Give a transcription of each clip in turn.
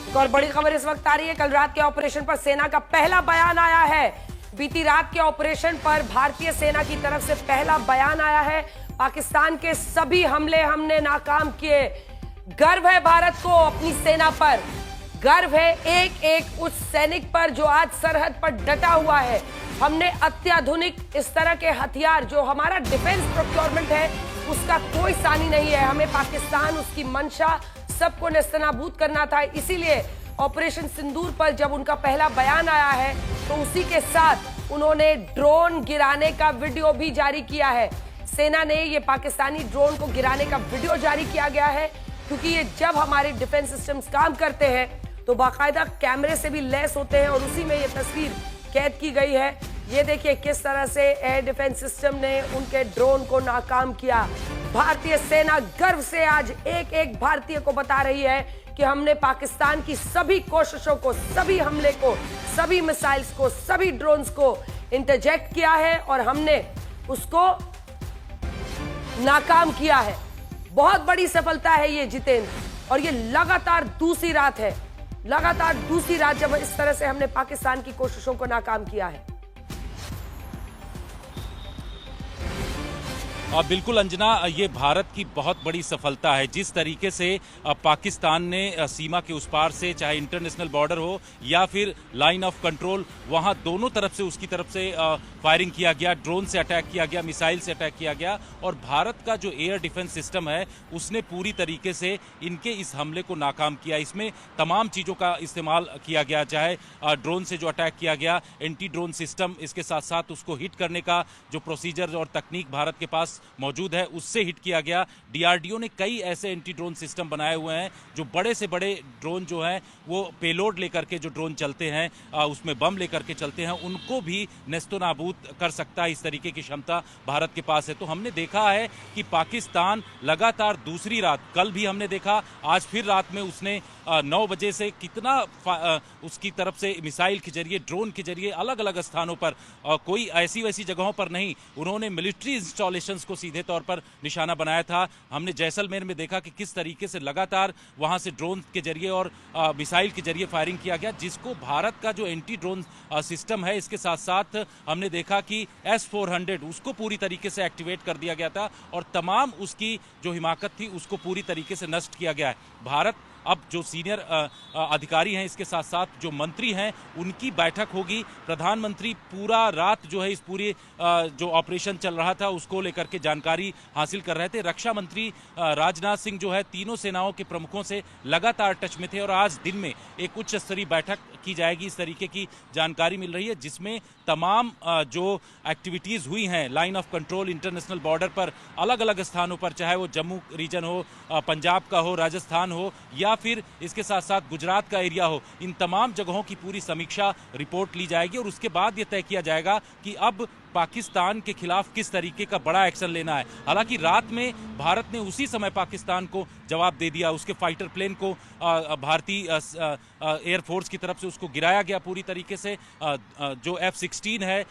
एक और बड़ी खबर इस वक्त आ रही है। कल रात के ऑपरेशन पर सेना का पहला बयान आया है। बीती रात के ऑपरेशन पर भारतीय सेना की तरफ से पहला बयान आया है। पाकिस्तान के सभी हमले हमने नाकाम किए। गर्व है भारत को अपनी सेना पर, गर्व है एक एक उस सैनिक पर जो आज सरहद पर डटा हुआ है। हमने अत्याधुनिक इस तरह के हथियार, जो हमारा डिफेंस प्रोक्योरमेंट है उसका कोई सानी नहीं है। हमें पाकिस्तान, उसकी मंशा, सबको नेस्तनाबूद करना था। इसीलिए ऑपरेशन सिंदूर पर जब उनका पहला बयान आया है तो उसी के साथ उन्होंने ड्रोन गिराने का वीडियो भी जारी किया है। सेना ने ये पाकिस्तानी ड्रोन को गिराने का वीडियो जारी किया गया है, क्योंकि ये जब हमारे डिफेंस सिस्टम्स काम करते हैं तो बाकायदा कैमरे से भी लैस होते हैं और उसी में ये तस्वीर कैद की गई है। ये देखिए किस तरह से एयर डिफेंस सिस्टम ने उनके ड्रोन को नाकाम किया। भारतीय सेना गर्व से आज एक एक भारतीय को बता रही है कि हमने पाकिस्तान की सभी कोशिशों को, सभी हमले को, सभी मिसाइल्स को, सभी ड्रोन्स को इंटरजेक्ट किया है और हमने उसको नाकाम किया है। बहुत बड़ी सफलता है ये जितेंद्र, और ये लगातार दूसरी रात है, लगातार दूसरी रात जब इस तरह से हमने पाकिस्तान की कोशिशों को नाकाम किया है। बिल्कुल अंजना, ये भारत की बहुत बड़ी सफलता है। जिस तरीके से पाकिस्तान ने सीमा के उस पार से, चाहे इंटरनेशनल बॉर्डर हो या फिर लाइन ऑफ कंट्रोल, वहां दोनों तरफ से उसकी तरफ से फायरिंग किया गया, ड्रोन से अटैक किया गया, मिसाइल से अटैक किया गया, और भारत का जो एयर डिफेंस सिस्टम है उसने पूरी तरीके से इनके इस हमले को नाकाम किया। इसमें तमाम चीज़ों का इस्तेमाल किया गया, चाहे ड्रोन से जो अटैक किया गया, एंटी ड्रोन सिस्टम, इसके साथ साथ उसको हिट करने का जो प्रोसीजर और तकनीक भारत के पास मौजूद है उससे हिट किया गया। डीआरडीओ ने कई ऐसे एंटी ड्रोन सिस्टम बनाए हुए हैं जो बड़े से बड़े ड्रोन जो हैं वो पेलोड लेकर के जो ड्रोन चलते हैं, उसमें बम लेकर के चलते हैं, उनको भी नेस्तनाबूद कर सकता है। इस तरीके की क्षमता भारत के पास है। तो हमने देखा है कि पाकिस्तान लगातार दूसरी रात, कल भी हमने देखा, आज फिर रात में उसने 9 बजे से कितना उसकी तरफ से मिसाइल के जरिए, ड्रोन के जरिए अलग अलग स्थानों पर, कोई ऐसी वैसी जगहों पर नहीं, उन्होंने मिलिट्री इंस्टॉलेशंस को सीधे तौर पर निशाना बनाया था। हमने जैसलमेर में देखा कि किस तरीके से लगातार वहां से ड्रोन के जरिए और मिसाइल के जरिए फायरिंग किया गया, जिसको भारत का जो एंटी ड्रोन सिस्टम है इसके साथ साथ हमने देखा कि S-400 उसको पूरी तरीके से एक्टिवेट कर दिया गया था और तमाम उसकी जो हिमाकत थी उसको पूरी तरीके से नष्ट किया गया है। भारत अब जो सीनियर अधिकारी हैं, इसके साथ साथ जो मंत्री हैं, उनकी बैठक होगी। प्रधानमंत्री पूरा रात जो है इस पूरे जो ऑपरेशन चल रहा था उसको लेकर के जानकारी हासिल कर रहे थे। रक्षा मंत्री राजनाथ सिंह जो है तीनों सेनाओं के प्रमुखों से लगातार टच में थे और आज दिन में एक उच्च स्तरीय बैठक की जाएगी, इस तरीके की जानकारी मिल रही है, जिसमें तमाम जो एक्टिविटीज़ हुई हैं line of control, international border पर, अलग अलग स्थानों पर, चाहे वो जम्मू रीजन हो, पंजाब का हो, राजस्थान हो या फिर इसके साथ साथ गुजरात का एरिया हो, इन तमाम जगहों की पूरी समीक्षा रिपोर्ट ली जाएगी और उसके बाद ये तय किया जाएगा कि अब पाकिस्तान के खिलाफ किस तरीके का बड़ा एक्शन लेना है। हालांकि रात में भारत ने उसी समय पाकिस्तान को जवाब दे दिया, उसके फाइटर प्लेन को भारतीय एयरफोर्स की तरफ से उसको गिराया गया पूरी तरीके से, जो F-16 है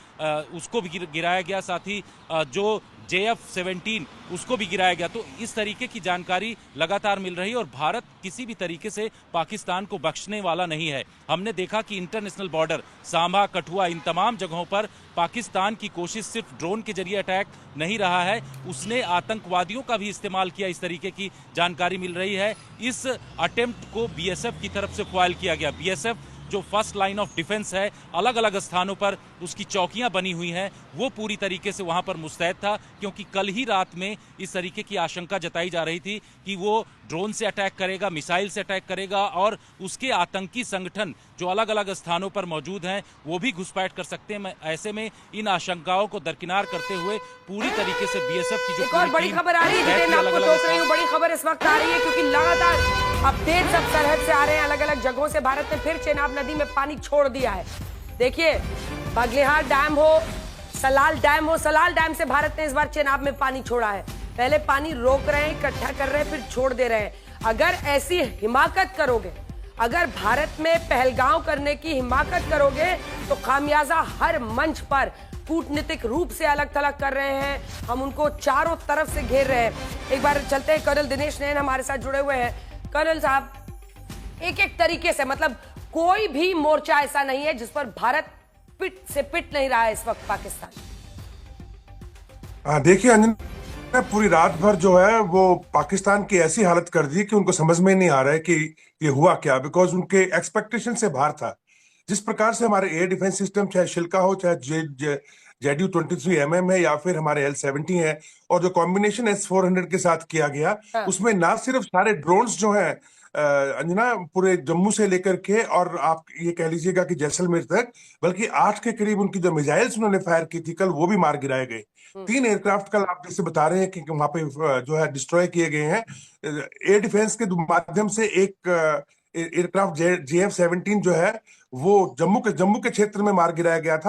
उसको भी गिराया गया, साथ ही जो JF-17 उसको भी गिराया गया। तो इस तरीके की जानकारी लगातार मिल रही है और भारत किसी भी तरीके से पाकिस्तान को बख्शने वाला नहीं है। हमने देखा कि इंटरनेशनल बॉर्डर, सांभा, कठुआ, इन तमाम जगहों पर पाकिस्तान की कोशिश सिर्फ ड्रोन के जरिए अटैक नहीं रहा है, उसने आतंकवादियों का भी इस्तेमाल किया, इस तरीके की जानकारी मिल रही है। इस अटेम्प्ट को BSF की तरफ से फॉइल किया गया। BSF जो फर्स्ट लाइन ऑफ डिफेंस है, अलग अलग स्थानों पर उसकी चौकियां बनी हुई हैं, वो पूरी तरीके से वहां पर मुस्तैद था, क्योंकि कल ही रात में इस तरीके की आशंका जताई जा रही थी कि वो ड्रोन से अटैक करेगा, मिसाइल से अटैक करेगा और उसके आतंकी संगठन जो अलग अलग स्थानों पर मौजूद हैं वो भी घुसपैठ कर सकते हैं। ऐसे में इन आशंकाओं को दरकिनार करते हुए पूरी तरीके से BSF की जो एक और बड़ी खबर आ रही है, बड़ी खबर इस वक्त आ रही है क्योंकि लगातार अपडेट सब सरहद से आ रहे हैं, अलग अलग जगहों से। भारत ने फिर चेनाब नदी में पानी छोड़ दिया है। देखिए, बागलिहार डैम हो, सलाल डैम हो, सलाल डैम से भारत ने इस बार चेनाब में पानी छोड़ा है। पहले पानी रोक रहे हैं, इकट्ठा कर रहे हैं, फिर छोड़ दे रहे हैं। अगर ऐसी हिमाकत करोगे, अगर भारत में पहलगांव करने की हिमाकत करोगे तो खामियाजा हर मंच पर कूटनीतिक रूप से अलग थलग कर रहे हैं। हम उनको चारों तरफ से घेर रहे हैं। एक बार चलते हैं, कर्नल दिनेश नैन हमारे साथ जुड़े हुए हैं। कर्नल साहब, एक एक तरीके से, मतलब कोई भी मोर्चा ऐसा नहीं है जिस पर भारत पिट से पिट नहीं रहा है इस वक्त पाकिस्तान। हाँ, देखिए अंजना, पूरी रात भर जो है वो पाकिस्तान की ऐसी हालत कर दी कि उनको समझ में नहीं आ रहा है कि ये हुआ क्या, बिकॉज उनके एक्सपेक्टेशन से बाहर था। जिस प्रकार से हमारे एयर डिफेंस सिस्टम, चाहे शिल्का हो, चाहे JDU-23mm है, या फिर हमारे L-70 है, और जो कॉम्बिनेशन S-400 के साथ किया गया, हाँ। उसमें ना सिर्फ सारे ड्रोन्स जो हैं अंजना, पूरे जम्मू से लेकर के और आप ये कह लीजिएगा कि जैसलमेर तक, बल्कि 8 के करीब उनकी जो मिसाइल्स उन्होंने फायर की थी कल, वो भी मार गिराए गए। 3 एयरक्राफ्ट कल आप जैसे बता रहे हैं कि वहां पे जो है डिस्ट्रॉय किए गए हैं एयर डिफेंस के माध्यम से। एक एयरक्राफ्ट JF-17 जो है वो जम्मू के क्षेत्र में मार गिराया गया था।